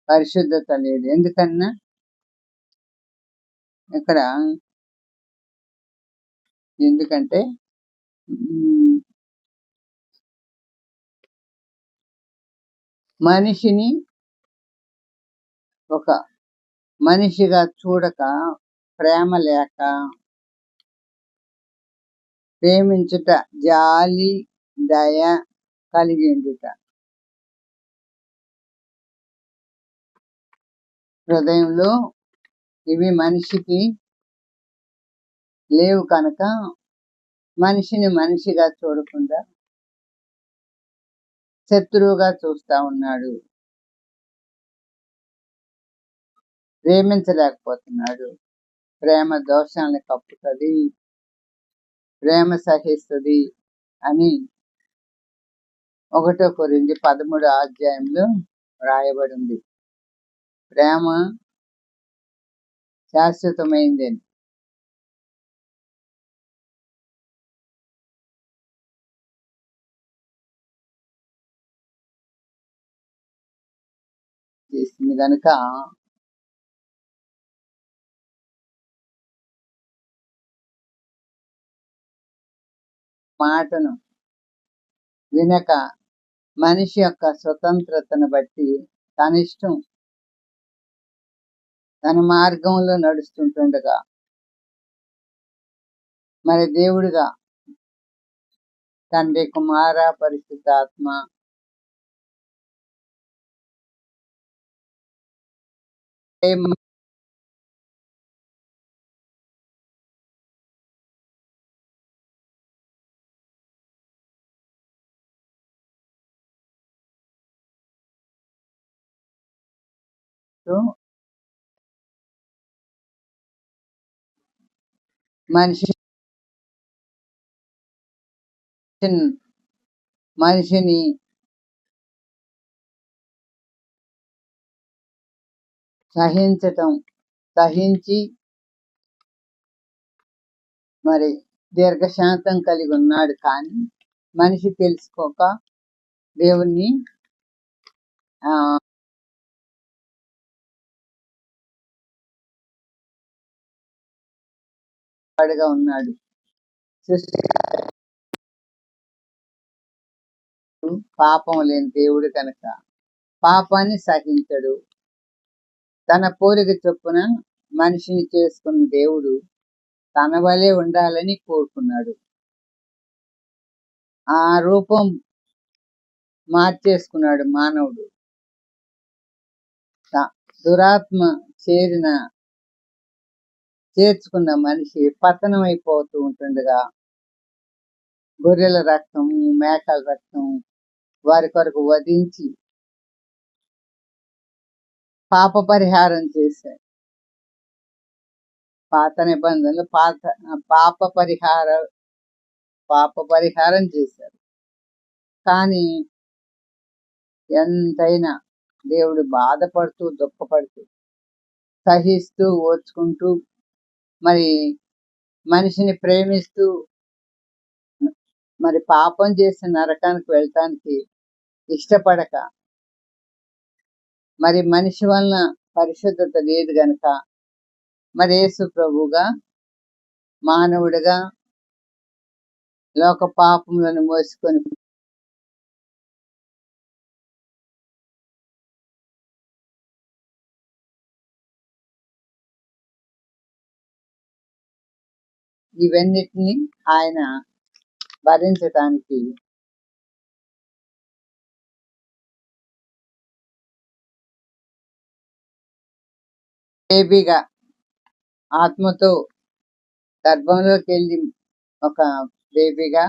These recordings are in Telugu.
పరిశుద్ధత లేదు. ఎందుకన్నా ఇక్కడ ఎందుకంటే మనిషిని ఒక మనిషిగా చూడక, ప్రేమ లేక, ప్రేమించుట, జాలి దయ కలిగి ఉండుట, హృదయంలో ఇవి మనిషికి లేవు కనుక మనిషిని మనిషిగా చూడకుండా శత్రువుగా చూస్తా ఉన్నాడు. ప్రేమించలేకపోతున్నాడు. ప్రేమ దోషాలను కప్పుతుంది, ప్రేమ సహిస్తుంది అని 1 కొరింథీ 13 అధ్యాయంలో రాయబడింది. ప్రేమ శాశ్వతమైందని. చేసింది కనుక మాటను వినక మనిషి యొక్క స్వతంత్రతను బట్టి తన ఇష్టం తన మార్గంలో నడుస్తుంటుండగా మరి దేవుడిగా తండ్రి, కుమార, పరిశుద్ధాత్మ మనిషిని సహించి మరి దీర్ఘశాంతం కలిగి ఉన్నాడు. కానీ మనిషి తెలుసుకోక దేవుణ్ణి వాడుగా ఉన్నాడు. పాపం లేని దేవుడు కనుక పాపాన్ని సహించడు. తన పోలిక చొప్పున మనిషిని చేసుకున్న దేవుడు తన వలే ఉండాలని కోరుకున్నాడు. ఆ రూపం మార్చేసుకున్నాడు మానవుడు. దురాత్మ చేర్చుకున్న మనిషి పతనం అయిపోతూ ఉంటుండగా గొర్రెల రక్తం, మేకల రక్తం వారి కొరకు వధించి పాప పరిహారం చేశారు. పాత నిబంధనలు పాప పరిహారం చేశారు. కానీ ఎంతైనా దేవుడు బాధపడుతూ దుఃఖపడుతూ సహిస్తూ ఓర్చుకుంటూ మరి మనిషిని ప్రేమిస్తూ మరి పాపం చేసి నరకానికి వెళ్ళటానికి ఇష్టపడక మరి మనిషి వలన పరిశుద్ధత లేదు గనక మరి యేసు ప్రభువుగా మానవుడిగా లోక పాపములను మోసుకొని ఇవన్నిటిని ఆయన భరించటానికి బేబీగా ఆత్మతో గర్భంలోకి వెళ్ళి ఒక బేబీగా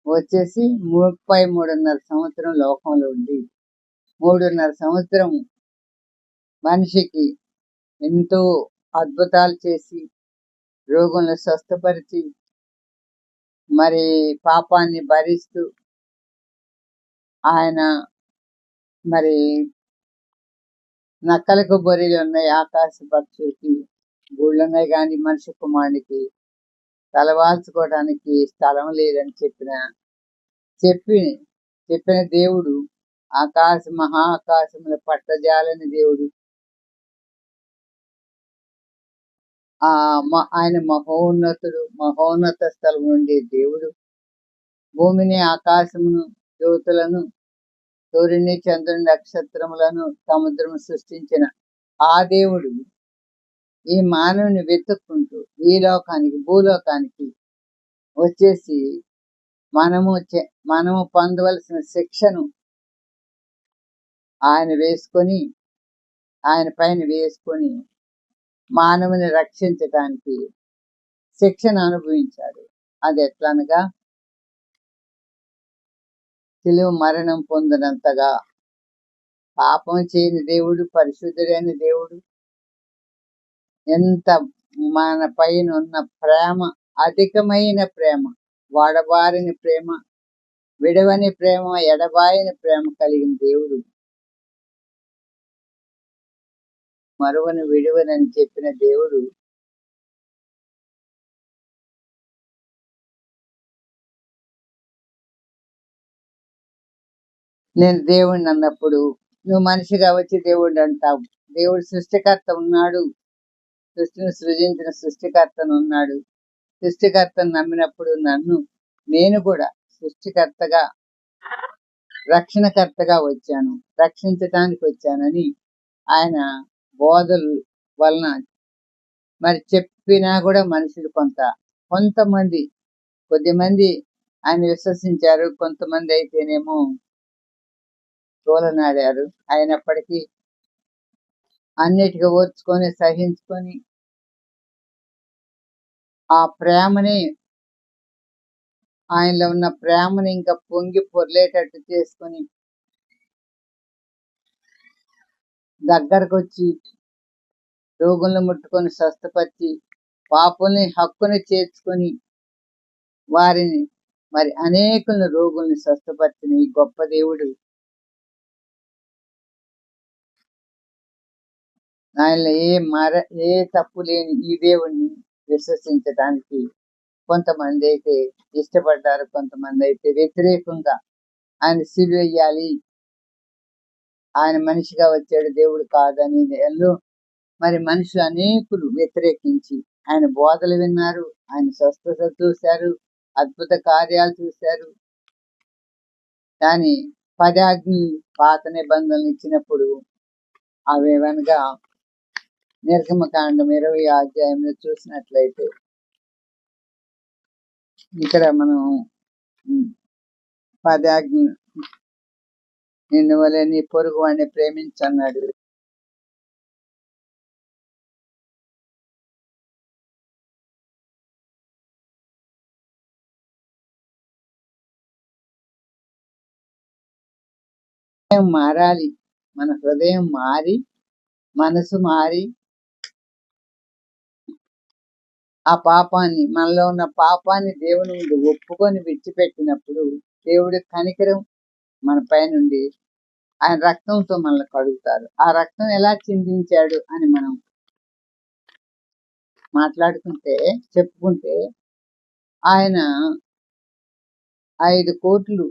వచ్చేసి 33.5 సంవత్సరం లోకంలో ఉండి 3.5 సంవత్సరం మనిషికి ఎంతో అద్భుతాలు చేసి రోగులను స్వస్థపరిచి మరి పాపాన్ని భరిస్తూ ఆయన మరి నక్కలకు బొరిలు ఉన్నాయి, ఆకాశ పక్షులకి గూళ్ళు ఉన్నాయి, కానీ మనిషి కుమారునికి తలవాల్చుకోవడానికి స్థలం లేదని చెప్పిన దేవుడు మహాకాశముల పట్టజాలని దేవుడు. ఆయన మహోన్నతుడు, మహోన్నత స్థలం నుండి దేవుడు. భూమిని, ఆకాశమును, జ్యోతులను, సూర్యుని, చంద్రుని, నక్షత్రములను, సముద్రము సృష్టించిన ఆ దేవుడు ఈ మానవుని వెతుక్కుంటూ ఈ లోకానికి, భూలోకానికి వచ్చేసి మనము పొందవలసిన శిక్షను ఆయన పైన వేసుకొని మానవుని రక్షించటానికి శిక్షను అనుభవించాడు. అది ఎట్లనగా సిలువ మరణం పొందినంతగా. పాపం చేయని దేవుడు, పరిశుద్ధుడైన దేవుడు, ఎంత మన పైన ఉన్న ప్రేమ, అధికమైన ప్రేమ, వాడబారిన ప్రేమ, విడవని ప్రేమ, ఎడబాయని ప్రేమ కలిగిన దేవుడు. మరువను విడువనని చెప్పిన దేవుడు నేను దేవుడిని అన్నప్పుడు నువ్వు మనిషిగా వచ్చి దేవుడు అంటావు. దేవుడు సృష్టికర్త ఉన్నాడు, సృష్టిని సృజించిన సృష్టికర్తను ఉన్నాడు. సృష్టికర్తను నమ్మినప్పుడు నేను కూడా సృష్టికర్తగా, రక్షణకర్తగా వచ్చాను, రక్షించటానికి వచ్చానని ఆయన బోధల వలన మరి చెప్పినా కూడా మనుషులు కొద్దిమంది ఆయన విశ్వసించారు, కొంతమంది అయితేనేమో తోలనాడారు. అయినప్పటికీ అన్నిటికీ ఓర్చుకొని సహించుకొని ఆ ప్రేమని, ఆయనలో ఉన్న ప్రేమని ఇంకా పొంగి పొర్లేటట్టు చేసుకొని దగ్గరకు వచ్చి రోగులను ముట్టుకొని స్వస్థపరిచి పాపుల్ని హక్కుని చేర్చుకొని వారిని మరి అనేకులను రోగుల్ని స్వస్థపరిచిన ఈ గొప్ప దేవుడు, ఆయనలో ఏ తప్పు లేని ఈ దేవుణ్ణి విశ్వసించడానికి కొంతమంది అయితే ఇష్టపడ్డారు, కొంతమంది అయితే వ్యతిరేకంగా ఆయన సిలువేయాలి, ఆయన మనిషిగా వచ్చాడు, దేవుడు కాదని మరి మనుషులు అనేకులు వ్యతిరేకించి ఆయన బోధలు విన్నారు, ఆయన స్వస్థత చూశారు, అద్భుత కార్యాలు చూశారు. కానీ 10 ఆజ్ఞలు పాత నిబంధనలు ఇచ్చినప్పుడు అవేవనగా నిర్గమకాండం 20వ అధ్యాయంలో చూసినట్లయితే ఇక్కడ మనం 10 ఆజ్ఞలు, నిన్ను వలె నీ పొరుగు వాడిని ప్రేమించన్నాడు. మారాలి, మన హృదయం మారి, మనసు మారి, ఆ పాపాన్ని, మనలో ఉన్న పాపాన్ని దేవుని ముందు ఒప్పుకొని విడిచిపెట్టినప్పుడు దేవుడి కనికరం మన పైనుండి ఆయన రక్తంతో మనల్ని కడుగుతారు. ఆ రక్తం ఎలా చిందించాడు అని మనం చెప్పుకుంటే ఆయన 5 కోట్లు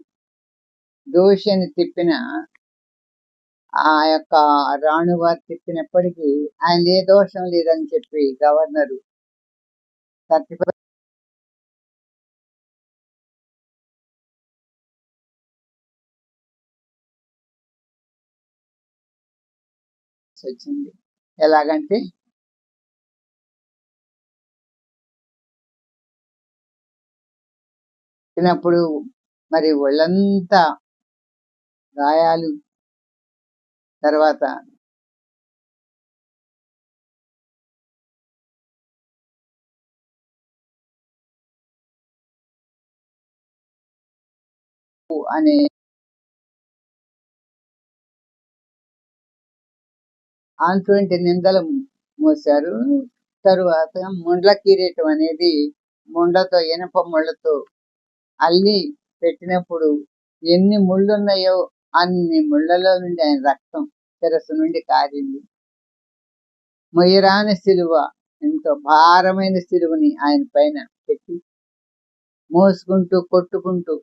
దోషి అని తిప్పిన ఆ యొక్క రాణువారు తిప్పినప్పటికీ ఆయన ఏ దోషం లేదని చెప్పి గవర్నరు 35 వచ్చింది. ఎలాగంటే తినప్పుడు మరి ఒళ్ళంతా గాయాలు, తర్వాత అనే అటువంటి నిందలు మోశారు. తరువాత ముండ్ల కిరీటం అనేది ముండ్లతో, ఇనప ముళ్ళతో అల్లి పెట్టినప్పుడు ఎన్ని ముళ్ళున్నాయో అన్ని ముళ్ళలో నుండి ఆయన రక్తం శిరస్సు నుండి కారింది. మొయ్యరాని సిలువ, ఎంతో భారమైన సిలువని ఆయన పైన పెట్టి మోసుకుంటూ కొట్టుకుంటూ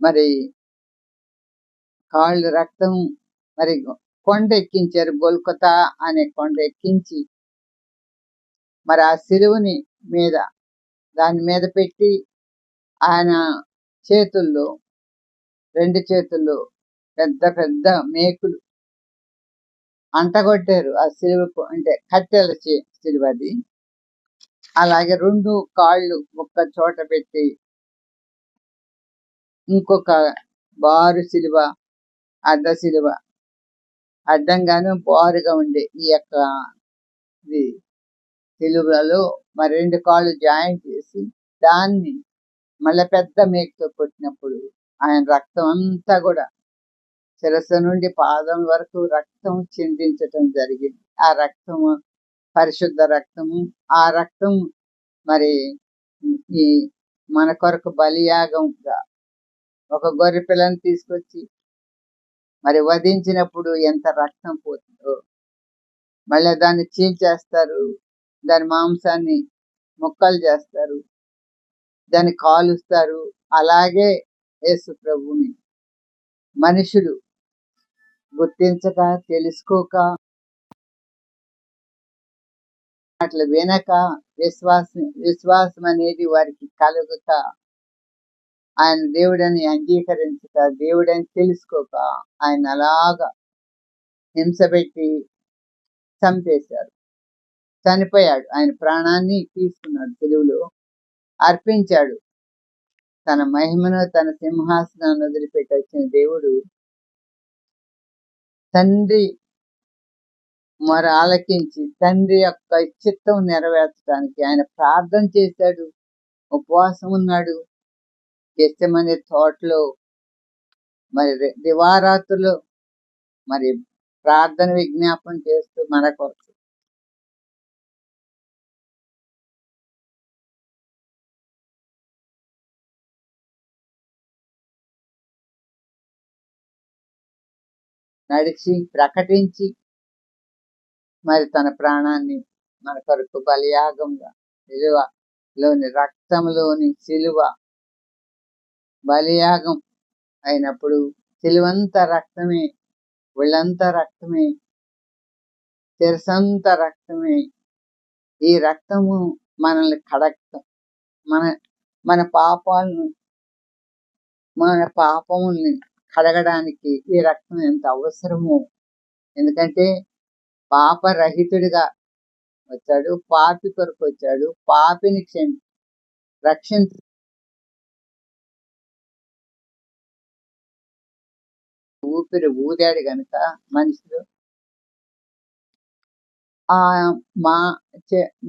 మరి కాళ్ళు రక్తం, మరి కొండ ఎక్కించారు, గొల్కొతా అనే కొండ ఎక్కించి మరి ఆ సిలువని మీద దాని మీద పెట్టి ఆయన చేతుల్లో, 2 చేతుల్లో పెద్ద పెద్ద మేకులు అంటగొట్టారు. ఆ సిలువకు అంటే కట్టెల సిలువ అది. అలాగే 2 కాళ్ళు ఒక్క చోట పెట్టి ఇంకొక బారు సిలువ, అడ్డ సిలువ, అడ్డంగాను బారుగా ఉండే ఈ యొక్క ఇది సిలువలో మరి 2 కాళ్ళు జాయింట్ చేసి దాన్ని మళ్ళీ పెద్ద మేకుతో కొట్టినప్పుడు ఆయన రక్తం అంతా కూడా శిరస్సు నుండి పాదం వరకు రక్తం చిందించటం జరిగింది. ఆ రక్తము పరిశుద్ధ రక్తము. ఆ రక్తం మరి ఈ మన కొరకు బలియాగంగా ఒక గొర్రె పిల్లని తీసుకొచ్చి మరి వధించినప్పుడు ఎంత రక్తం పోతుందో, మళ్ళీ దాన్ని చీల్చేస్తారు, దాని మాంసాన్ని ముక్కలు చేస్తారు, దాన్ని కాలుస్తారు. అలాగే యేసు ప్రభువుని మనుషులు గుర్తించక, తెలుసుకోక, అట్లా వినక, విశ్వాసం అనేది వారికి కలగక, ఆయన దేవుడని అంగీకరించక, దేవుడని తెలుసుకోక ఆయన అలాగా హింస పెట్టి చంపేశారు. చనిపోయాడు. ఆయన ప్రాణాన్ని తీసుకున్నాడు, సిలువలో అర్పించాడు. తన మహిమను, తన సింహాసనాన్ని వదిలిపెట్టి వచ్చిన దేవుడు తండ్రి మొర ఆలకించి తండ్రి యొక్క చిత్తం నెరవేర్చడానికి ఆయన ప్రార్థన చేశాడు, ఉపవాసం ఉన్నాడు. గెత్సెమనే తోటలో మరి దివారాత్రులు మరి ప్రార్థన విజ్ఞాపన చేస్తూ మన కొరకు నడిచి ప్రకటించి మరి తన ప్రాణాన్ని మన కొరకు బలియాగంగా, సిలువలోని రక్తంలోని సిలువ బలియాగం అయినప్పుడు సిలువంతా రక్తమే, ఒళ్ళంతా రక్తమే, శిరసంతా రక్తమే. ఈ రక్తము మనల్ని మన మన పాపాలను, మన పాపముల్ని కడగడానికి ఈ రక్తం ఎంత అవసరమో. ఎందుకంటే పాపరహితుడిగా వచ్చాడు, పాపి కొరకు వచ్చాడు, పాపిని రక్షించ ఊపిరి ఊదాడు గనుక మనిషిలో ఆ మా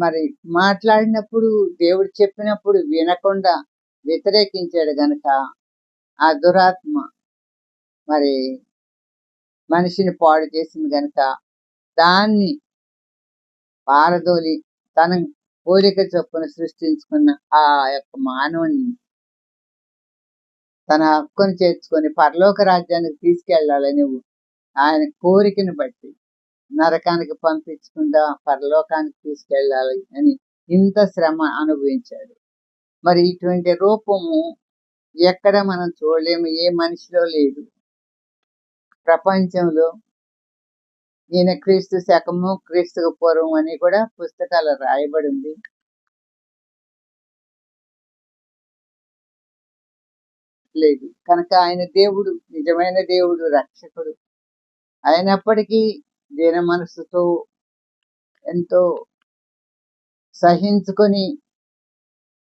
మరి మాట్లాడినప్పుడు, దేవుడు చెప్పినప్పుడు వినకుండా వ్యతిరేకించాడు గనుక ఆ దురాత్మ మరి మనిషిని పాడు చేసింది గనుక దాన్ని పారదోలి తన పోలిక చొప్పున సృష్టించుకున్న ఆ యొక్క మానవుని తన హక్కును చేర్చుకొని పరలోక రాజ్యానికి తీసుకెళ్లాలని ఆయన కోరికను బట్టి నరకానికి పంపించకుండా పరలోకానికి తీసుకెళ్ళాలి అని ఇంత శ్రమ అనుభవించాడు. మరి ఇటువంటి రూపము ఎక్కడ మనం చూడలేము, ఏ మనిషిలో లేదు. ప్రపంచంలో ఈయన క్రీస్తు శకము, క్రీస్తుకు పూర్వం అని కూడా పుస్తకాలు రాయబడి ఉంది. లేదు కనుక ఆయన దేవుడు, నిజమైన దేవుడు, రక్షకుడు అయినప్పటికీ దీన మనసుతో ఎంతో సహించుకొని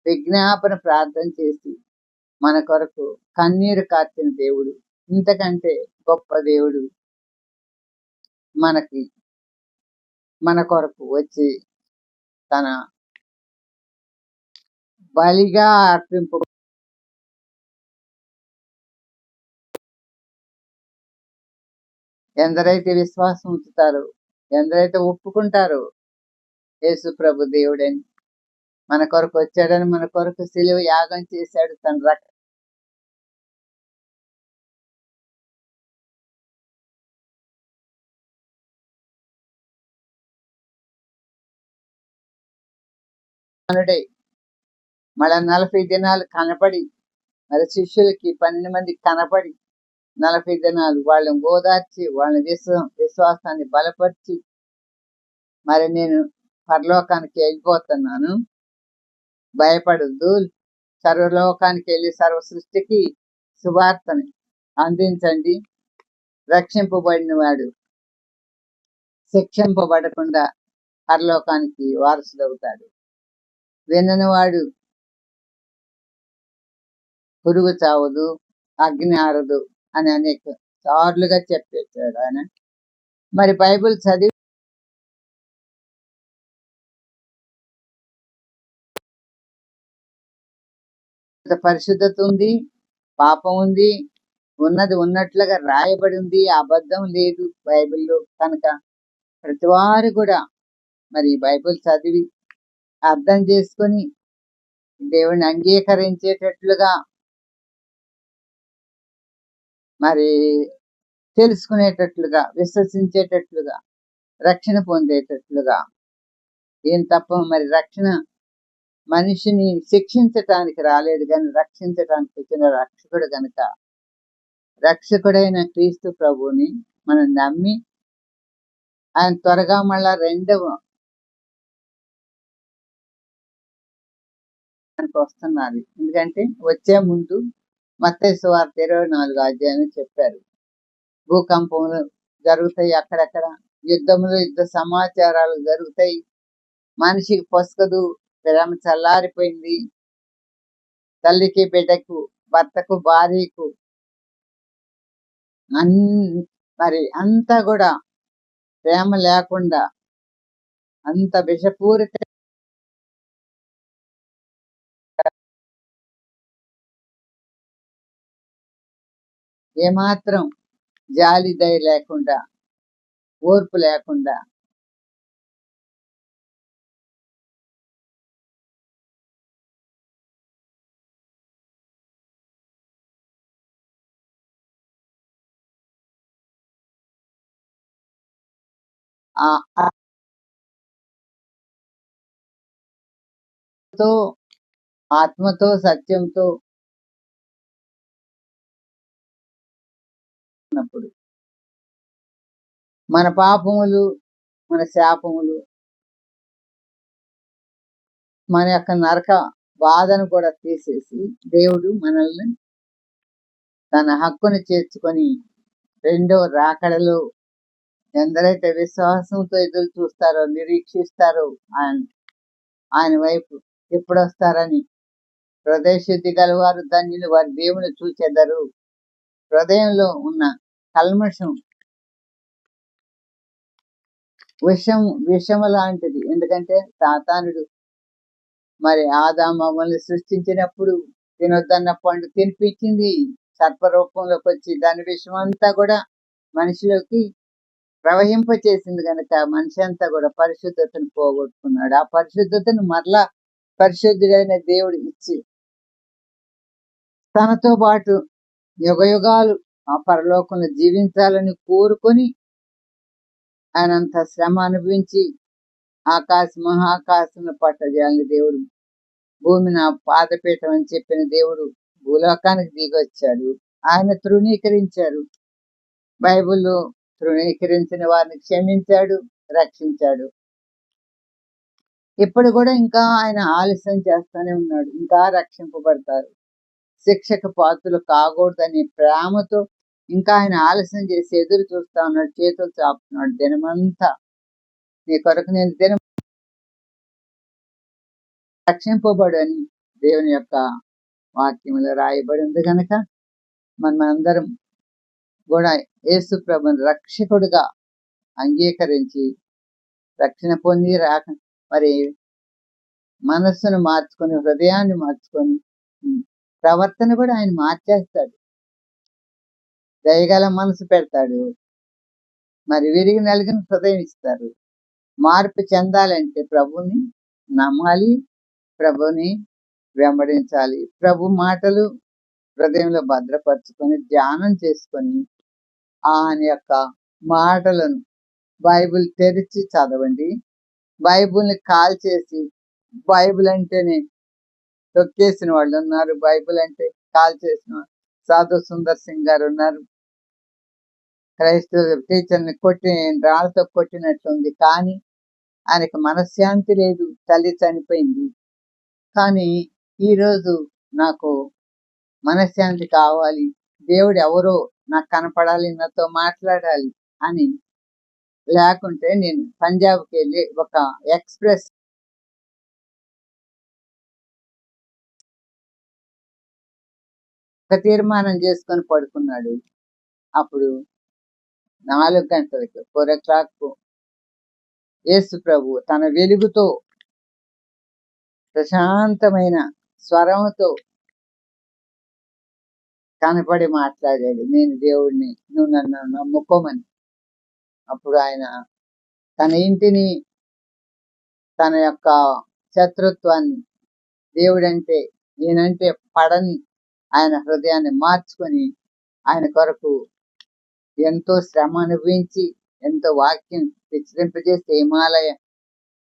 విజ్ఞాపన ప్రార్థన చేసి మన కొరకు కన్నీరు కార్చిన దేవుడు. ఇంతకంటే గొప్ప దేవుడు మన కొరకు వచ్చి తన బలిగా అర్పింపు ఎందరైతే విశ్వాసం ఉంచుతారో, ఎందరైతే ఒప్పుకుంటారో యేసు ప్రభు దేవుడని, మన కొరకు వచ్చాడని, మన కొరకు సిలువ యాగం చేశాడు, తన రక్తం మళ్ళా 40 దినాలు కనపడి మరి శిష్యులకి 12 మందికి కనపడి 40 దినాలు వాళ్ళని ఓదార్చి వాళ్ళని విశ్వాసాన్ని బలపరిచి మరి నేను పరలోకానికి వెళ్ళిపోతున్నాను, భయపడద్దు, సర్వలోకానికి వెళ్ళి సర్వ సృష్టికి సువార్తని అందించండి, రక్షింపబడిన వాడు శిక్షింపబడకుండా పరలోకానికి వారసుడవుతాడు, వినని వాడు పురుగు చావదు, అగ్ని ఆరదు అని అనేక సార్లుగా చెప్పేశాడు ఆయన. మరి బైబిల్ చదివి పరిశుద్ధత ఉంది, పాపం ఉంది, ఉన్నది ఉన్నట్లుగా రాయబడి ఉంది, అబద్ధం లేదు బైబిల్లో. కనుక ప్రతి వారు కూడా మరి బైబిల్ చదివి అర్థం చేసుకొని దేవుని అంగీకరించేటట్లుగా మరి తెలుసుకునేటట్లుగా విశ్వసించేటట్లుగా రక్షణ పొందేటట్లుగా. ఏం తప్ప మరి రక్షణ మనిషిని శిక్షించటానికి రాలేదు కానీ రక్షించటానికి వచ్చిన రక్షకుడు కనుక రక్షకుడైన క్రీస్తు ప్రభువుని మనం నమ్మి ఆయన త్వరగా మళ్ళా రెండవ వస్తున్నారు. ఎందుకంటే వచ్చే ముందు మత్తయి సువార్త 24 అధ్యాయం చెప్పారు, భూకంపములు జరుగుతాయి, అక్కడక్కడ యుద్ధములు, యుద్ధ సమాచారాలు జరుగుతాయి, మనిషికి పొసకదు, ప్రేమ చల్లారిపోయింది, తల్లికి బిడ్డకు భర్తకు భార్యకు మరి అంతా కూడా ప్రేమ లేకుండా అంత విషపూరిత ఏమాత్రం జాలి దయ లేకుండా ఓర్పు లేకుండా ఆత్మతో సత్యంతో ఉన్నప్పుడు మన పాపములు, మన శాపములు, మన యొక్క నరక బాధను కూడా తీసేసి దేవుడు మనల్ని తన హక్కును చేర్చుకొని రెండో రాకడలో ఎందరైతే విశ్వాసంతో ఎదురు చూస్తారో, నిరీక్షిస్తారో ఆయన వైపు ఎప్పుడు వస్తారని, హృదయశుద్ధి గలవారు ధన్యులు, వారి దేవుని చూచెదరు. హృదయంలో ఉన్న కల్మషం విషము లాంటిది. ఎందుకంటే సాతానుడు మరి ఆదామమ్మల్ని సృష్టించినప్పుడు తినొద్దన్న పండు తినిపించింది, సర్పరూపంలోకి వచ్చి దాని విషయం అంతా కూడా మనిషిలోకి ప్రవహింపచేసింది కనుక మనిషి అంతా కూడా పరిశుద్ధతను పోగొట్టుకున్నాడు. ఆ పరిశుద్ధతను మరలా పరిశుద్ధుడైన దేవుడు ఇచ్చి తనతో పాటు యుగ యుగాలు ఆ పరలోకంలో జీవించాలని కోరుకొని ఆయనంత శ్రమ అనుభవించి మహాకాశంలో పట్టజాలని దేవుడు, భూమి నా పాదపీఠం అని చెప్పిన దేవుడు భూలోకానికి దిగొచ్చాడు. ఆయన తృణీకరించారు, బైబిల్లో తృణీకరించిన వారిని క్షమించాడు, రక్షించాడు. ఇప్పుడు కూడా ఇంకా ఆయన ఆలస్యం చేస్తూనే ఉన్నాడు, ఇంకా రక్షింపబడతారు, శిక్షకు పాత్రలు కాకూడదని ప్రేమతో ఇంకా ఆయన ఆలస్యం చేసి ఎదురు చూస్తా ఉన్నాడు, చేతులు చాపుతున్నాడు. దినమంతా నీ కొరకు నేను దినం రక్షింపబడు అని దేవుని యొక్క వాక్యంలో రాయబడి ఉంది కనుక మనమందరం కూడా యేసు ప్రభుని రక్షకుడుగా అంగీకరించి రక్షణ పొంది మరి మనస్సును మార్చుకొని, హృదయాన్ని మార్చుకొని, ప్రవర్తన కూడా ఆయన మార్చేస్తాడు, దయగల మనసు పెడతాడు, మరి విరిగి నలిగిన హృదయం ఇస్తారు. మార్పు చెందాలంటే ప్రభుని నమ్మాలి, ప్రభుని వెంబడించాలి, ప్రభు మాటలు హృదయంలో భద్రపరుచుకొని ధ్యానం చేసుకొని ఆయన యొక్క మాటలను బైబిల్ తెరిచి చదవండి. బైబిల్ని కాల్ చేసి బైబిల్ అంటేనే తొక్కేసిన వాళ్ళు ఉన్నారు, బైబిల్ అంటే కాల్ చేసిన సాధు సుందర్ సింగ్ గారు ఉన్నారు, క్రైస్తవ టీచర్ని కొట్టి రాళ్ళతో కొట్టినట్లుంది. కానీ ఆయనకి మనశ్శాంతి లేదు, తల్లి చనిపోయింది. కానీ ఈరోజు నాకు మనశ్శాంతి కావాలి, దేవుడు ఎవరో నాకు కనపడాలి, నాతో మాట్లాడాలి అని. లేకుంటే నేను పంజాబ్కి వెళ్ళి ఒక ఎక్స్ప్రెస్ ఒక తీర్మానం చేసుకొని పడుకున్నాడు. అప్పుడు 4 గంటలకి 4 o'clock యేసు ప్రభు తన వెలుగుతో ప్రశాంతమైన స్వరంతో కనపడి మాట్లాడాడు, నేను దేవుడిని, నువ్వు నన్ను నమ్ముకోమని. అప్పుడు ఆయన తన ఇంటిని, తన యొక్క శత్రుత్వాన్ని, దేవుడంటే నేనంటే పడని ఆయన హృదయాన్ని మార్చుకొని ఆయన కొరకు ఎంతో శ్రమ అనుభవించి, ఎంతో వాక్యం విస్తరింపజేసి హిమాలయ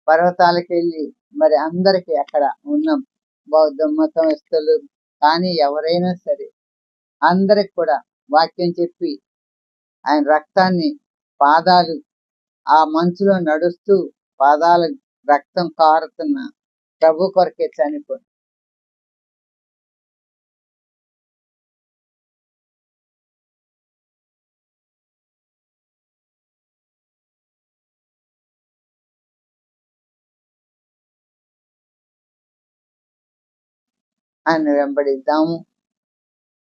పర్వతాలకు వెళ్ళి మరి అందరికీ అక్కడ ఉన్న బౌద్ధ మతస్థులు కానీ ఎవరైనా సరే అందరికి కూడా వాక్యం చెప్పి ఆయన రక్తాన్ని పాదాలు ఆ మంచులో నడుస్తూ పాదాల రక్తం కారుతున్న ప్రభు కొరకే చనిపోయి ఆయన వెంబడిద్దాము,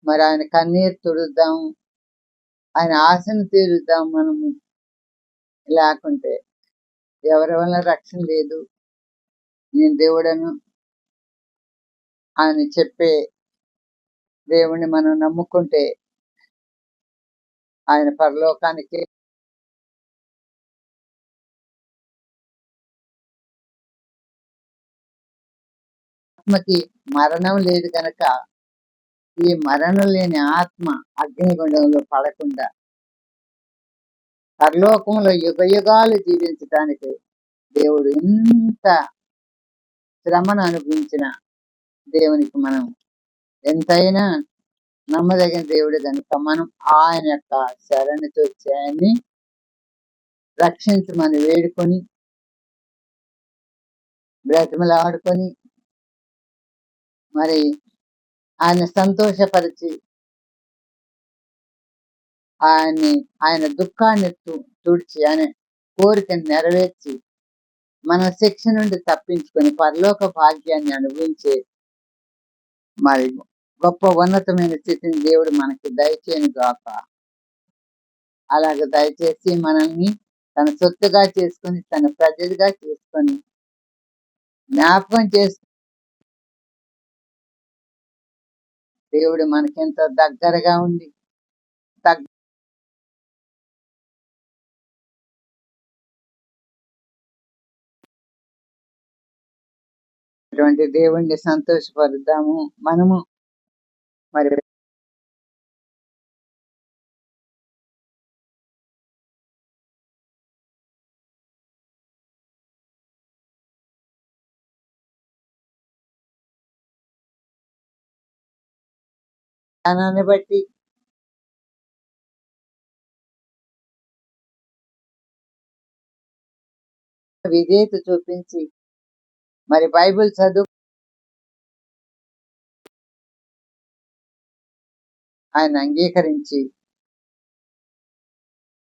మరి ఆయన కన్నీరు తుడుద్దాము, ఆయన ఆశను తీరుద్దాం. మనము లేకుంటే ఎవరి వల్ల రక్షణ లేదు, నేను దేవుడను అని చెప్పే దేవుణ్ణి మనం నమ్ముకుంటే ఆయన పరలోకానికి ఆత్మకి మరణం లేదు కనుక ఈ మరణం లేని ఆత్మ అగ్నిగుండంలో పడకుండా పరలోకంలో యుగ యుగాలు జీవించడానికి దేవుడు ఎంత శ్రమను అనుభవించిన దేవునికి మనం ఎంతైనా నమ్మదగిన దేవుడు కనుక మనం ఆయన యొక్క శరణితో ఆయన్ని రక్షించమని వేడుకొని బ్రతిమలాడుకొని మరి ఆయన సంతోషపరిచి ఆయన దుఃఖాన్ని తుడిచి ఆయన కోరికను నెరవేర్చి మన శిక్ష నుండి తప్పించుకొని పరలోక భాగ్యాన్ని అనుభవించే మరి గొప్ప ఉన్నతమైన స్థితిని దేవుడు మనకి దయచేయను గాక. అలాగే దయచేసి మనల్ని తన సొత్తుగా చేసుకొని తన ప్రజలుగా చేసుకొని జ్ఞాపకం చేసి దేవుడు మనకెంతో దగ్గరగా ఉండి అటువంటి దేవుణ్ణి సంతోషపరుద్దాము. మనము మరి జ్ఞానాన్ని బట్టి విధేయత చూపించి మరి బైబిల్ చదువు ఆయన అంగీకరించి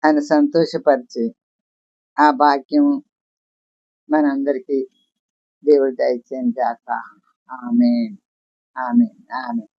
ఆయన సంతోషపరిచి ఆ భాగ్యం మనందరికీ దేవుడు దయచేయను గాక. ఆమేన్, ఆమేన్, ఆమేన్.